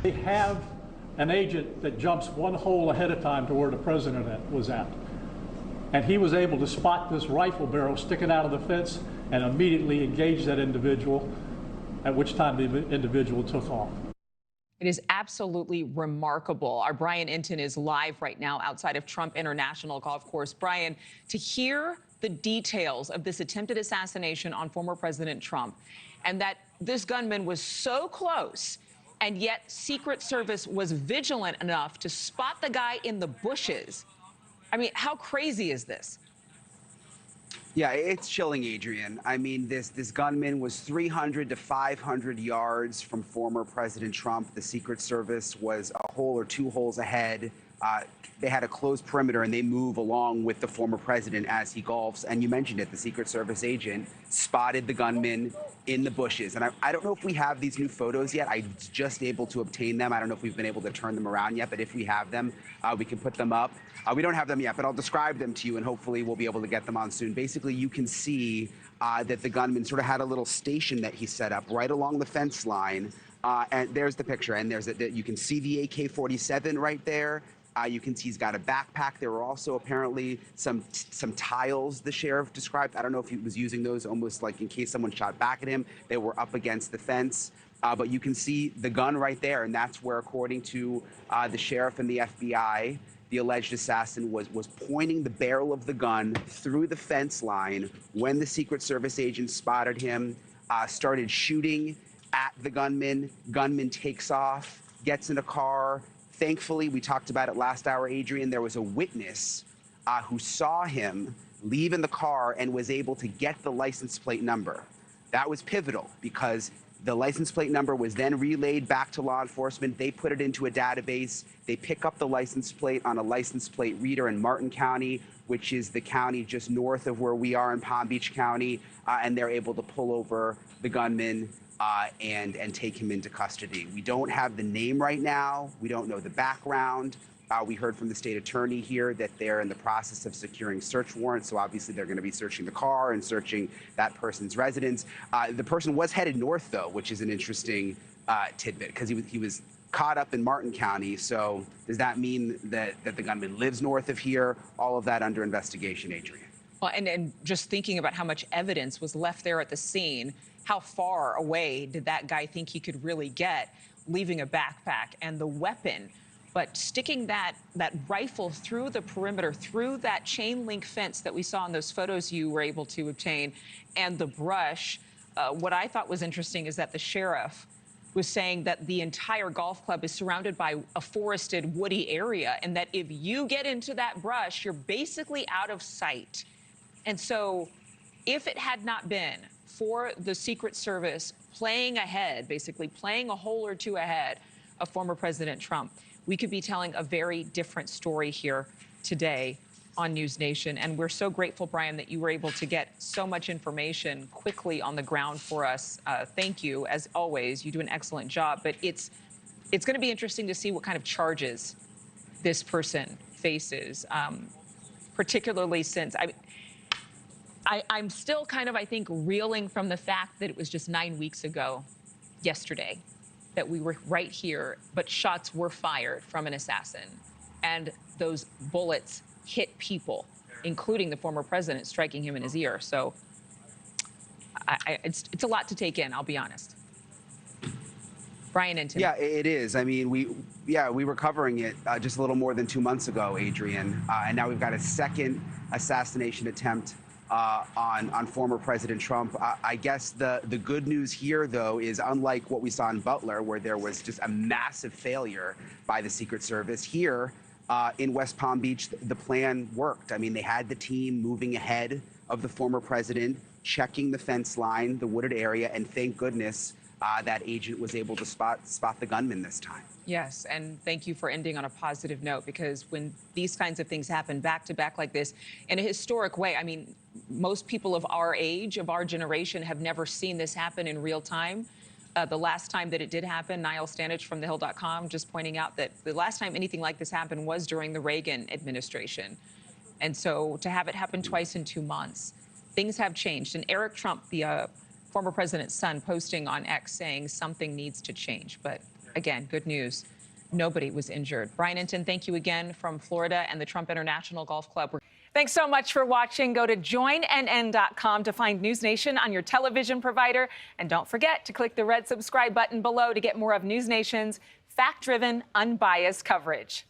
They have an agent that jumps one hole ahead of time to where the president was at. And he was able to spot this rifle barrel sticking out of the fence and immediately engage that individual, at which time the individual took off. It is absolutely remarkable. Our Brian Entin is live right now outside of Trump International Golf Course. Brian, to hear the details of this attempted assassination on former President Trump, and that this gunman was so close, and yet Secret Service was vigilant enough to spot the guy in the bushes. I mean, how crazy is this? Yeah, it's chilling, Adrienne. I mean, this gunman was 300 to 500 yards from former President Trump. The Secret Service was a hole or two holes ahead. They had a closed perimeter, and they move along with the former president as he golfs. And you mentioned it, the Secret Service agent spotted the gunman in the bushes. And I don't know if we have these new photos yet. I was just able to obtain them. I don't know if we've been able to turn them around yet, but if we have them, we can put them up. We don't have them yet, but I'll describe them to you, and hopefully we'll be able to get them on soon. Basically, you can see that the gunman sort of had a little station that he set up right along the fence line. And there's the picture, and you can see the AK-47 right there. You can see he's got a backpack. There were also apparently some tiles the sheriff described. I don't know if he was using those almost like in case someone shot back at him. They were up against the fence. But you can see the gun right there, and that's where, according to the sheriff and the FBI, the alleged assassin was pointing the barrel of the gun through the fence line when the Secret Service agent spotted him, started shooting at the gunman. Gunman takes off, gets in a car. Thankfully, we talked about it last hour, Adrienne, there was a witness who saw him leave in the car and was able to get the license plate number. That was pivotal because the license plate number was then relayed back to law enforcement. They put it into a database. They pick up the license plate on a license plate reader in Martin County, which is the county just north of where we are in Palm Beach County, and they're able to pull over the gunman and take him into custody. We don't have the name right now. We don't know the background. We heard from the state attorney here that they're in the process of securing search warrants, so obviously they're going to be searching the car and searching that person's residence. The person was headed north, though, which is an interesting tidbit, because he was caught up in Martin County. So does that mean that the gunman lives north of here? All of that under investigation, Adrienne. Well, and just thinking about how much evidence was left there at the scene, how far away did that guy think he could really get, leaving a backpack and the weapon? But sticking that rifle through the perimeter, through that chain link fence that we saw in those photos you were able to obtain, and the brush, what I thought was interesting is that the sheriff was saying that the entire golf club is surrounded by a forested, woody area, and that if you get into that brush, you're basically out of sight. And so if it had not been for the Secret Service playing ahead, basically playing a hole or two ahead of former President Trump, we could be telling a very different story here today on News Nation. And we're so grateful, Brian, that you were able to get so much information quickly on the ground for us. Thank you, as always. You do an excellent job. But it's going to be interesting to see what kind of charges this person faces, particularly since I'm still kind of, I think, reeling from the fact that it was just 9 weeks ago yesterday that we were right here, but shots were fired from an assassin. And those bullets hit people, including the former president, striking him in his ear. So it's a lot to take in, I'll be honest. Brian Entin. Yeah, it is. I mean, we were covering it just a little more than 2 months ago, Adrienne, and now we've got a second assassination attempt on former President Trump. I guess the good news here, though, is unlike what we saw in Butler, where there was just a massive failure by the Secret Service, here in West Palm Beach, the plan worked. I mean, they had the team moving ahead of the former president, checking the fence line, the wooded area, and thank goodness that agent was able to spot the gunman this time. Yes, and thank you for ending on a positive note, because when these kinds of things happen back to back like this in a historic way, I mean, most people of our age, of our generation, have never seen this happen in real time. The last time that it did happen, Niall Stanich from thehill.com just pointing out that the last time anything like this happened was during the Reagan administration. And so to have it happen twice in 2 months, things have changed. And Eric Trump, the former president's son, posting on X saying something needs to change. But again, good news. Nobody was injured. Brian Entin, thank you again from Florida and the Trump International Golf Club. Thanks so much for watching. Go to joinnn.com to find News Nation on your television provider. And don't forget to click the red subscribe button below to get more of News Nation's fact-driven, unbiased coverage.